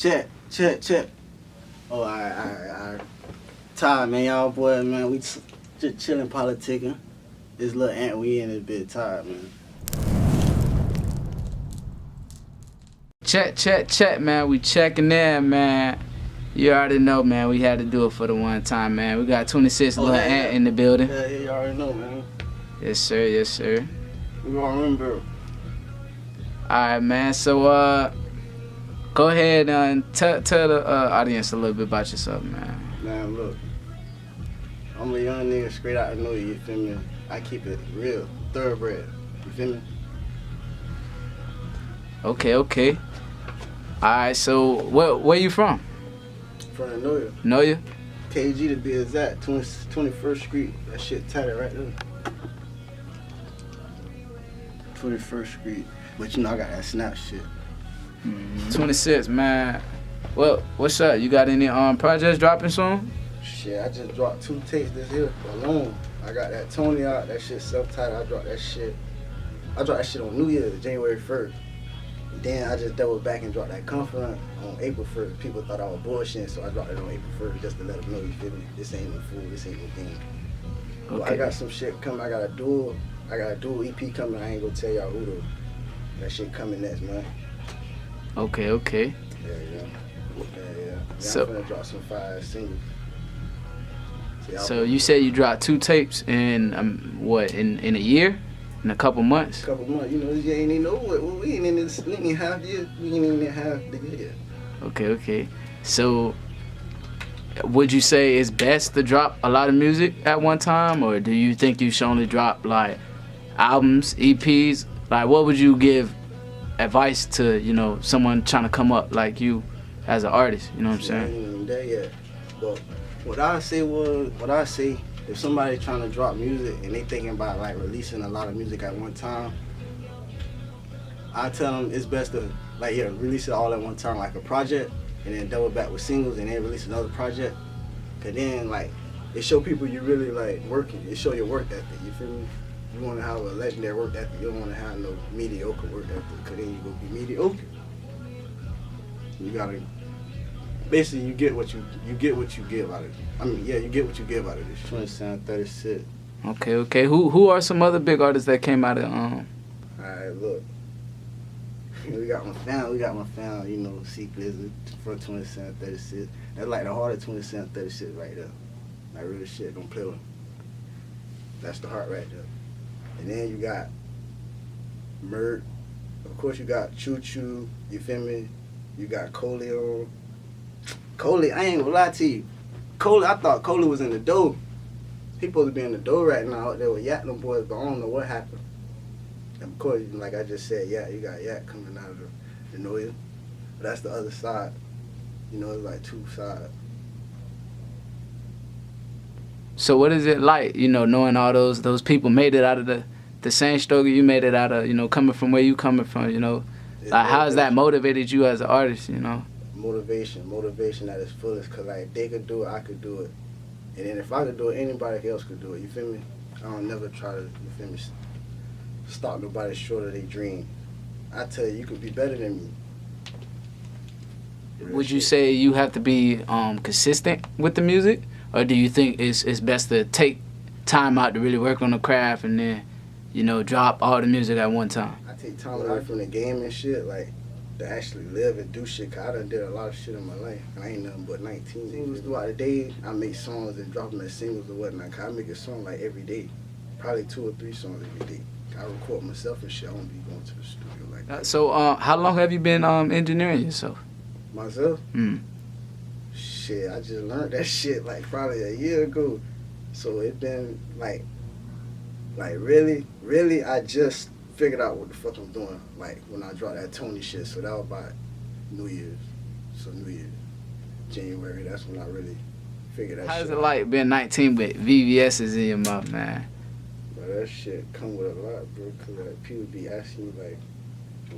Check. Oh, alright. Tired, man. Y'all boy, man. We just chilling, politicking. This Lil Ant, we in this bit tired, man. Check, man. We checking in, man. You already know, man. We had to do it for the one time, man. We got 26 Lil Ant in the building. Yeah, you already know, man. Yes, sir. We gonna remember. Alright, man. So, go ahead and tell the audience a little bit about yourself, man. Man, look. I'm a young nigga straight out of New York, you feel me? I keep it real, thoroughbred, you feel me? Okay. Alright, so where you from? From the New York. Know you? KG to be exact, 21st Street. That shit tatted right there. 21st Street. But you know I got that snap shit. 26, man. Well, what's up? You got any projects dropping soon? Shit, I just dropped 2 tapes this year alone. I got that Tony out, that shit self-titled. I dropped that shit on New Year's, January 1st. Then I just doubled back and dropped that Confident on April 1st. People thought I was bullshitting, so I dropped it on April 1st just to let them know, you feel me? This ain't no fool, this ain't no game. Okay. Well, I got some shit coming. I got a dual EP coming. I ain't gonna tell y'all who though. That shit coming next month. Okay. Yeah. So, I'm gonna drop some 5 singles. So you said you dropped 2 tapes in in a year? In a couple months? You know, you ain't even know what we ain't in this. We ain't half year. We ain't even half the year. Okay. So would you say it's best to drop a lot of music at one time, or do you think you should only drop like albums, EPs? Like, what would you give advice to, you know, someone trying to come up like you as an artist? You know what I'm saying? I ain't even there yet. But what I say, if somebody trying to drop music and they thinking about like releasing a lot of music at one time, I tell them it's best to release it all at one time, like a project, and then double back with singles and then release another project. Cause then like it show people you really like working. It show your work ethic. You feel me? You want to have a legendary work ethic. You don't want to have no mediocre work ethic. Cause then you gonna be mediocre. You gotta. Basically, you get what you give out of it. I mean, yeah, you get what you give out of this. 2736. Okay. Who are some other big artists that came out of Alright, look. We got my fam, you know, C-Glizzy from 2736. That's like the heart of 2736 right there. Like real shit, don't play with them. That's the heart right there. And then you got Mert. Of course you got Choo Choo, you feel me? You got Coleon. Coley, I ain't gonna lie to you. Coley, I thought Coley was in the door. He supposed to be in the door right now out there with Yak them boys, but I don't know what happened. And of course, like I just said, you got Yak coming out of the Noya. But that's the other side. You know, it's like 2 sides. So what is it like, you know, knowing all those people made it out of the same struggle you made it out of, you know, coming from where you coming from, you know? Like, how has that motivated you as an artist, you know? Motivation at its fullest, cause like they could do it, I could do it, and then if I could do it, anybody else could do it. You feel me? I don't never try to, you feel me, stop nobody short of their dream. I tell you, you could be better than me. Would you say you have to be consistent with the music, or do you think it's best to take time out to really work on the craft and then, you know, drop all the music at one time? I take time away from the game and shit, like, to actually live and do shit, cause I done did a lot of shit in my life. I ain't nothing but 19. Singles throughout the day, I make songs and drop them as singles or whatnot, cause I make a song like every day. Probably 2 or 3 songs every day. I record myself and shit, I don't be going to the studio like that. So how long have you been engineering yourself? Myself? Shit, I just learned that shit like probably a year ago. So it been like really, I just figured out what the fuck I'm doing, like when I dropped that Tony shit. So that was about New Year's. So New Year's, January, that's when I really figured that shit out. How's it like being 19 with VVS's in your mouth, man? But that shit come with a lot, bro, cause like, people be asking you like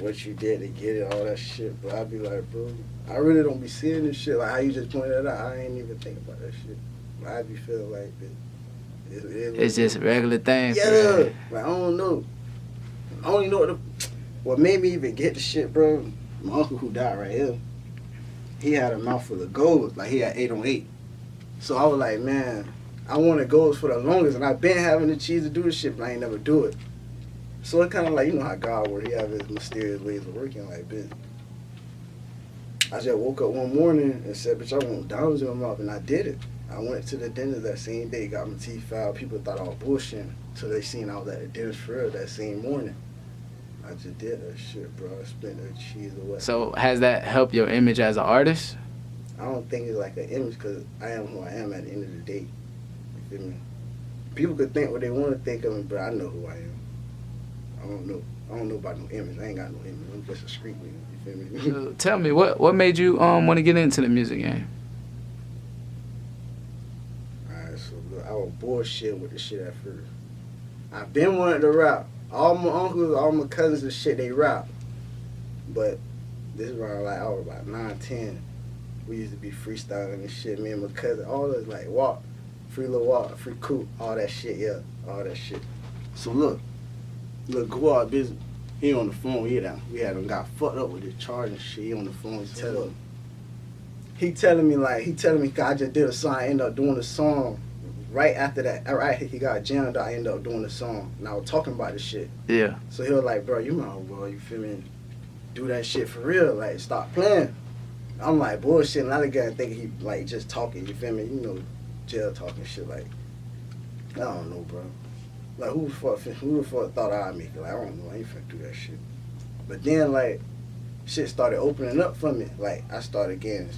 what you did to get it, all that shit, but I be like, bro, I really don't be seeing this shit, like how you just pointed that out, I ain't even think about that shit. But I be feeling like it's just a regular thing. Yeah, like I don't know. I only know what made me even get the shit, bro. My uncle who died right here. he had a mouthful of goals. Like, he had 8 on 8. So I was like, man, I wanted goals for the longest, and I've been having the cheese to do this shit, but I ain't never do it. So it kind of like, you know how God works. He have his mysterious ways of working like this. I just woke up one morning and said, bitch, I want diamonds in my mouth, and I did it. I went to the dentist that same day, got my teeth filed. People thought I was bullshitting, so they seen I was at the dentist for real that same morning. I just did that shit, bro. I spent that cheese away. So has that helped your image as an artist? I don't think it's like an image, because I am who I am at the end of the day. You feel me? People could think what they want to think of me, but I know who I am. I don't know about no image. I ain't got no image. I'm just a street nigga. You feel me? So tell me, what made you want to get into the music game? Alright, so look, I was bullshit with the shit at first. I've been wanting to rap. All my uncles, all my cousins and shit, they rap. But this is around like I was about 9, 10. We used to be freestyling and shit. Me and my cousin, all this like walk, free little walk, free coop, all that shit, yeah, all that shit. So look go out business. He on the phone. We had him got fucked up with his charge and shit. He on the phone. He telling me 'cause I just did a song. I ended up doing the song right after that. Right, he got jammed. I ended up doing the song, and I was talking about the shit. Yeah. So he was like, bro, you know, bro, you feel me? Do that shit for real. Like, stop playing. I'm like, bullshit. And I got thinking he like just talking. You feel me? You know, jail talking shit. Like, I don't know, bro. Like, who the fuck thought I'd make it? Like, I don't know. I ain't finna do that shit. But then, like, shit started opening up for me. Like, I started getting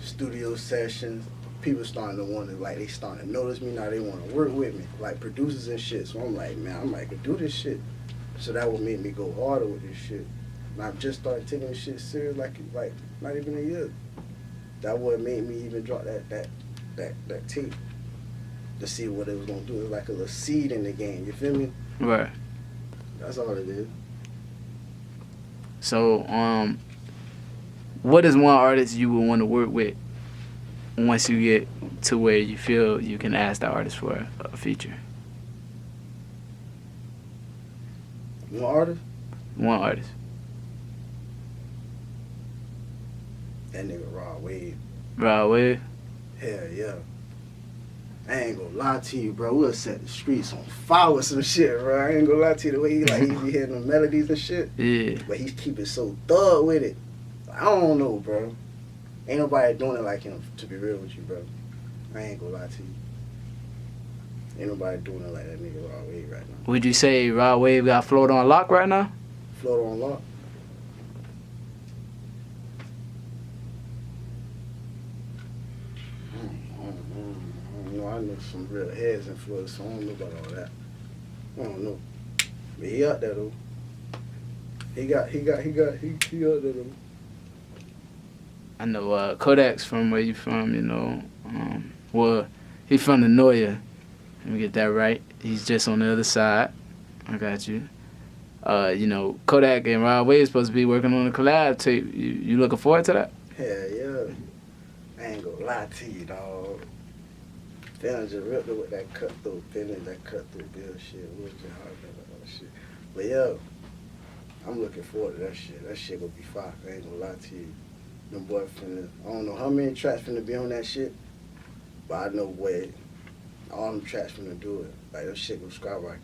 studio sessions. People starting to want to, like, they starting to notice me now. They want to work with me, like producers and shit. So I'm like, man, I might could do this shit. So that would make me go harder with this shit. And I just started taking this shit serious, like not even a year. That would make me even drop that tape to see what it was gonna do. It was like a little seed in the game. You feel me? Right. That's all it is. So, what is one artist you would want to work with once you get to where you feel you can ask the artist for a feature? One artist? One artist. That nigga Raw Wave. Raw Wave? Hell yeah. I ain't gonna lie to you, bro. We'll set the streets on fire with some shit, bro. I ain't gonna lie to you, the way he be hitting the melodies and shit. Yeah. But he's keeping so thug with it. I don't know, bro. Ain't nobody doing it like him, to be real with you, bro. I ain't gonna lie to you. Ain't nobody doing it like that nigga Raw Wave right now. Would you say Raw Wave got Float on lock right now? Float on lock? I know some real heads in Florida, so I don't know about all that. I don't know. But he out there though. He out there though. I know Kodak's from where you from, you know. Well, he from the Noya. Let me get that right. He's just on the other side. I got you. You know, Kodak and Rod Wave supposed to be working on a collab tape. You looking forward to that? Hell yeah. I ain't gonna lie to you, dog. Feeling just ripped it with that cutthroat feeling, that cutthroat bill shit. We'll just hard about that shit. But yo, I'm looking forward to that shit. That shit gonna be fire. I ain't gonna lie to you. Them boy finna, I don't know how many tracks finna be on that shit, but I know where all them tracks finna do it. Like, that shit gonna skyrocket.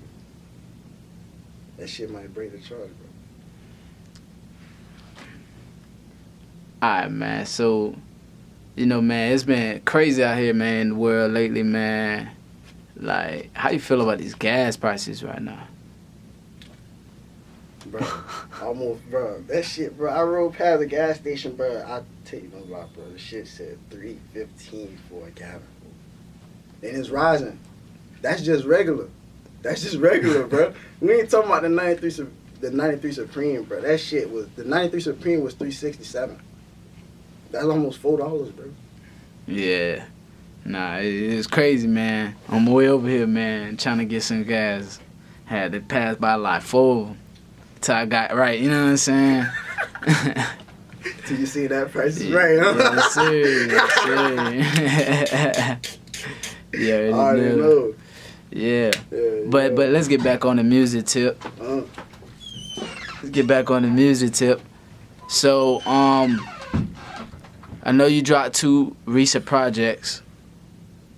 That shit might break the charge, bro. Alright, man. So, you know, man, it's been crazy out here, man, in the world lately, man. Like, how you feel about these gas prices right now? Bro, almost, bro. That shit, bro. I rode past the gas station, bro. I tell you no lie, bro. The shit said $3.15 for a gallon. And it's rising. That's just regular. That's just regular, bro. We ain't talking about the 93 Supreme, bro. That shit was, the 93 Supreme was $3.67. That's almost $4, bro. Yeah. Nah, it's crazy, man. On my way over here, man, trying to get some gas. Had to pass by like 4 till I got right, you know what I'm saying? Till you see that price is right, huh? Yes, sir. Yes, sir. Yeah, I already know. Yeah. But let's get back on the music tip. Let's get back on the music tip. So, I know you dropped 2 recent projects.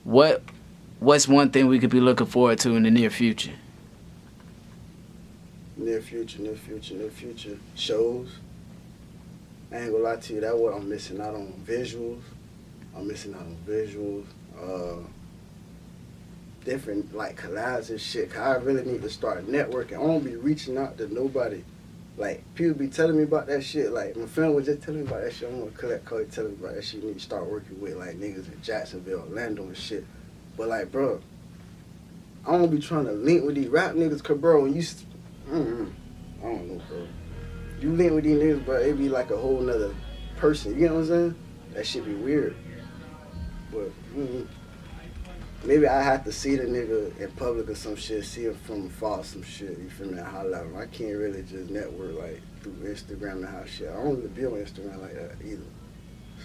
What's one thing we could be looking forward to in the near future? Near future. Shows. I ain't gonna lie to you, that's what I'm missing out on. Visuals. Different like collabs and shit. 'Cause I really need to start networking. I don't be reaching out to nobody. Like people be telling me about that shit. Like my friend was just telling me about that shit. I'm gonna collect call you telling me about that shit. You need to start working with like niggas in Jacksonville, Orlando and shit. But like bro, I don't be trying to link with these rap niggas, cause bro, when you I don't know, bro. You link with these niggas, bro, it be like a whole nother person. You know what I'm saying? That shit be weird. But maybe I have to see the nigga in public or some shit, see him from afar, some shit. You feel me? At high level, I can't really just network like through Instagram and how shit. I don't really be on Instagram like that either.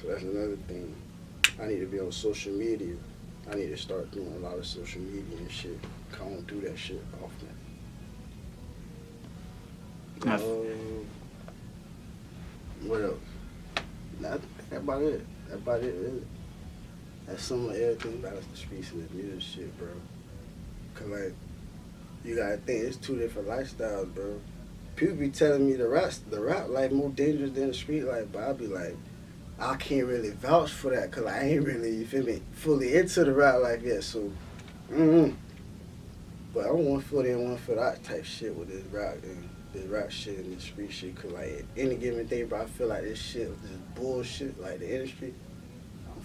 So that's another thing. I need to be on social media. I need to start doing a lot of social media and shit. I don't do that shit often. What else? That's about it. That's about it, really. That's some of everything about the streets and the music shit, bro. Cause like, you gotta think, it's 2 different lifestyles, bro. People be telling me the rap life more dangerous than the street life, but I be like, I can't really vouch for that, cause I ain't really, you feel me, fully into the rap life yet, so, But I'm 1 foot in, 1 foot out type shit with this rap shit and this street shit, cause like, any given day, bro, I feel like this shit, this bullshit, like the industry,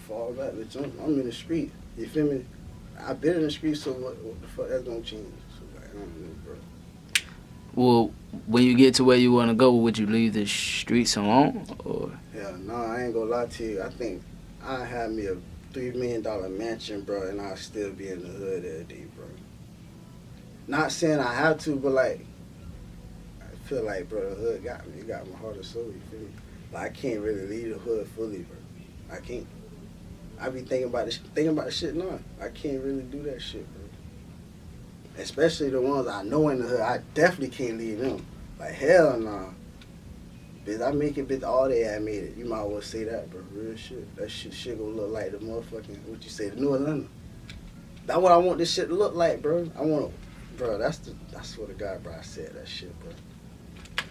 fall back, bitch. I'm in the street. You feel me? I've been in the street, so what the fuck that's gonna change? So like, I don't know, bro. Well, when you get to where you want to go, would you leave the streets alone, or? Yeah, no, I ain't gonna lie to you. I think I have me a $3 million mansion, bro, and I'll still be in the hood every day, bro. Not saying I have to, but like, I feel like, bro, the hood got me. It got my heart and soul. You feel me? Like, I can't really leave the hood fully, bro. I can't. I be thinking about the shit now. I can't really do that shit, bro. Especially the ones I know in the hood. I definitely can't leave them. Like, hell nah. Bitch, I make it, bitch, all day I made it. You might as well say that, bro. Real shit. That shit gonna look like the motherfucking, what you say, the New Atlanta. That's what I want this shit to look like, bro. I want to, bro, I swear to God, bro, I said that shit, bro.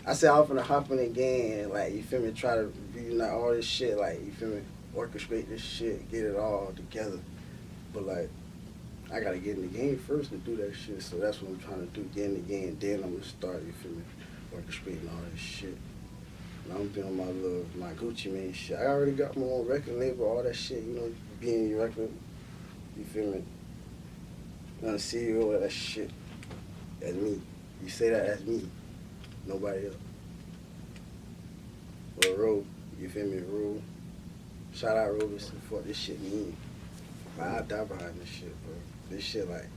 I said I'm finna hop in the game and, like, you feel me, try to reunite all this shit, like, you feel me, orchestrate this shit, get it all together. But like, I gotta get in the game first to do that shit. So that's what I'm trying to do, get in the game, then I'm gonna start, you feel me, orchestrating all this shit. And I'm doing my Gucci Mane shit. I already got my own record label, all that shit, you know, being your record, you feel me? I'm the CEO of that shit. That's me. You say that's me. Nobody else. Or Ro, you feel me, Ro. Shout out Robinson, fuck this shit mean. But I die behind this shit, bro. This shit like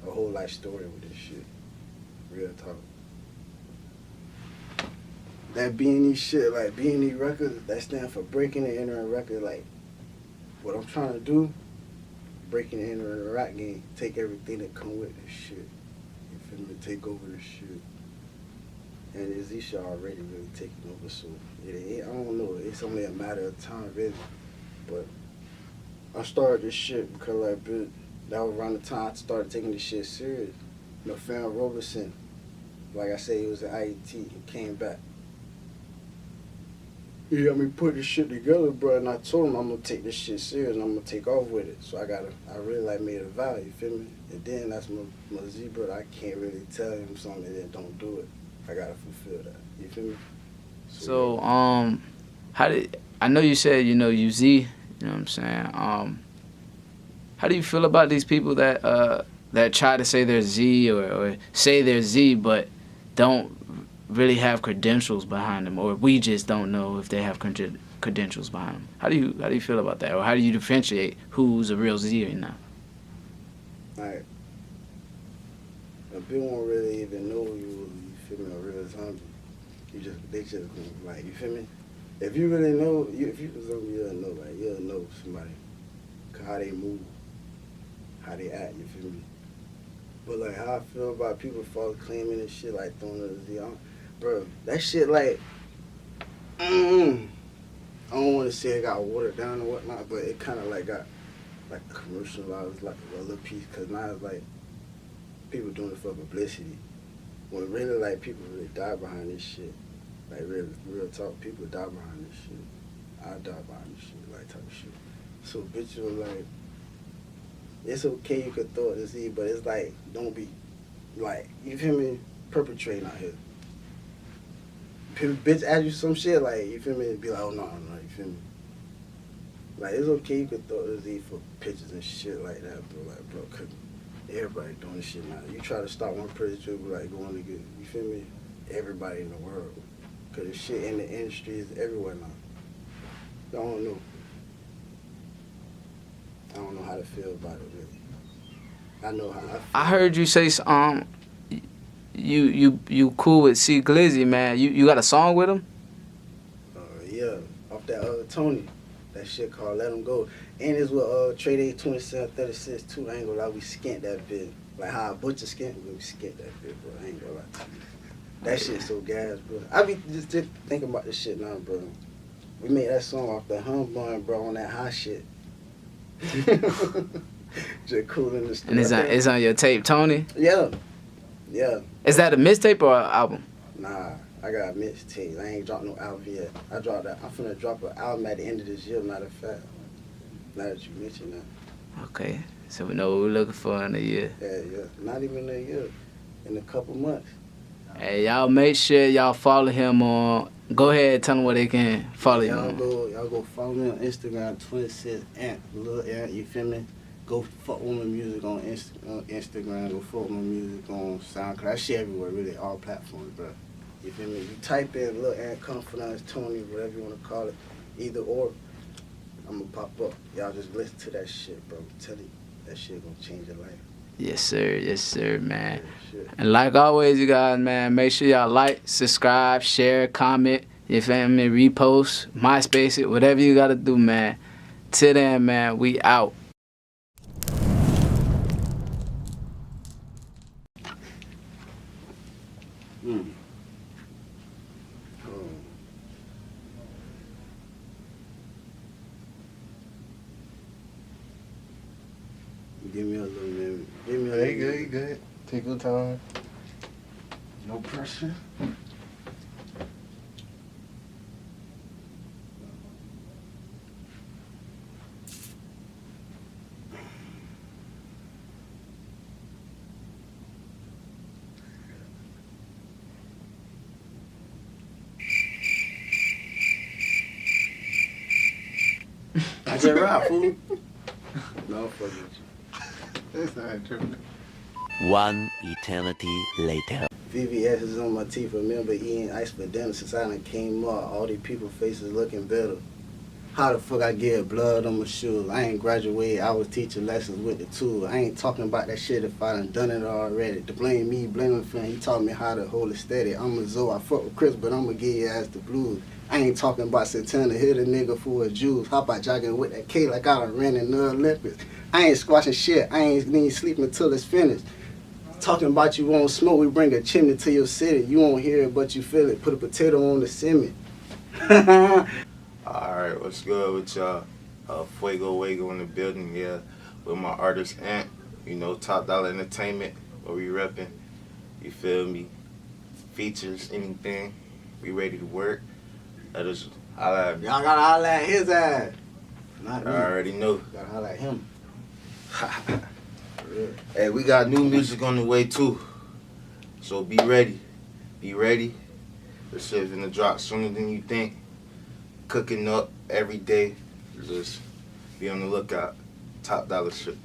a whole life story with this shit. Real talk. That B&E shit, like B&E records, that stand for breaking and entering record. Like, what I'm trying to do, breaking and entering the rap game, take everything that come with this shit. You feel me? Take over this shit. And is this shit already really taking over, so I don't know, it's only a matter of time, really. But I started this shit because, like, that was around the time I started taking this shit serious. My friend Robertson, like I said, he was at IET, he came back. He helped me put this shit together, bro, and I told him I'm gonna take this shit serious and I'm gonna take off with it. So I really like made a vow, you feel me? And then that's my zebra, I can't really tell him something and then don't do it. I gotta fulfill that. You feel me? So, I know you said, you Z, you know what I'm saying? How do you feel about these people that try to say they're Z or say they're Z but don't really have credentials behind them, or we just don't know if they have credentials behind them? How do you feel about that, or how do you differentiate who's a real Z or not? Like, if people don't really even know you feel me, a real zombie, they just like, you feel me? If you really know, if you was zombie, you'll know somebody, how they move, how they act, you feel me? But like, how I feel about people false claiming and shit, like throwing it as Z, bro, that shit like, I don't want to say it got watered down and whatnot, but it kind of like got like commercialized like a little piece, because now it's like people doing it for publicity. When really like people really die behind this shit. Like real talk, people die behind this shit. I die behind this shit, like type of shit. So bitches were like, it's okay you could throw it to Z, but it's like, don't be like, you feel me, perpetrating out here. People bitch ask you some shit, like, you feel me, be like, oh no, you feel me. Like, it's okay you could throw it to Z for pictures and shit like that, bro. Like, bro, cause everybody doing this shit now. You try to stop one person, people like going to get, you feel me, everybody in the world. Cause the shit in the industry is everywhere now. I don't know. I don't know how to feel about it really. I know how I feel. I heard you say you cool with C-Glizzy, man. You got a song with him? Yeah, off that Tony. That shit called Let 'Em Go. And it's with Trade 82736 too. I ain't gonna lie, we skint that bit. Like how a butcher skint, we skint that bit, bro. I ain't gonna lie to you. That shit so gas, bro. I be just thinking about this shit now, bro. We made that song off the hum bun, bro, on that hot shit. Just cool in the studio. And it's on your tape, Tony? Yeah. Is that a mixtape or an album? Nah, I got a mixtape. I ain't dropped no album yet. I'm finna drop an album at the end of this year, matter of fact. Now that you mention that. Okay, so we know what we're looking for in a year. Yeah. Not even a year. In a couple months. Hey, y'all make sure y'all follow him on. Go ahead, tell them where they can follow you on. Y'all go follow me on Instagram, 26 Ant, Lil Ant, you feel me? Go fuck with my music on Instagram, go fuck with my music on SoundCloud. That shit everywhere, really, all platforms, bro. You feel me? You type in Lil Ant, Confidence, Tony, whatever you want to call it, either or, I'm gonna pop up. Y'all just listen to that shit, bro. I'm telling you, that shit gonna change your life. Yes, sir, man. Yeah, and like always, you guys, man, make sure y'all like, subscribe, share, comment, you feel me, repost, MySpace it, whatever you gotta do, man. Till then, man, we out. Give me a little minute. Give me a Hey, little you good. Take your time. No pressure. I just rap, fool. No, fuck with you. That's not true. One eternity later. VVS is on my teeth. Remember eating ice for dinner since I done came up. All these people faces looking better. How the fuck I get blood on my shoes? I ain't graduated. I was teaching lessons with the tool. I ain't talking about that shit if I done it already. To blame me, blame my friend. He taught me how to hold it steady. I'm a Zoe. I fuck with Chris, but I'm gonna give your ass the blues. I ain't talking about Santana. Hit a nigga for a juice. How about jogging with that K like I done ran in the Olympics? I ain't squashing shit. I ain't need sleep until it's finished. Talking about you won't smoke. We bring a chimney to your city. You won't hear it, but you feel it. Put a potato on the cement. Alright, what's good with y'all? Fuego Wago in the building, yeah. With my artist Ant, you know, Top Dollar Entertainment, where we repping. You feel me? Features, anything. We ready to work. Let us holla at me. Y'all gotta holla at his ass. Not me. I already know. Gotta holla at him. Hey, we got new music on the way too. So be ready. Be ready. The shit's gonna drop sooner than you think. Cooking up every day. Just be on the lookout. Top Dollar shit.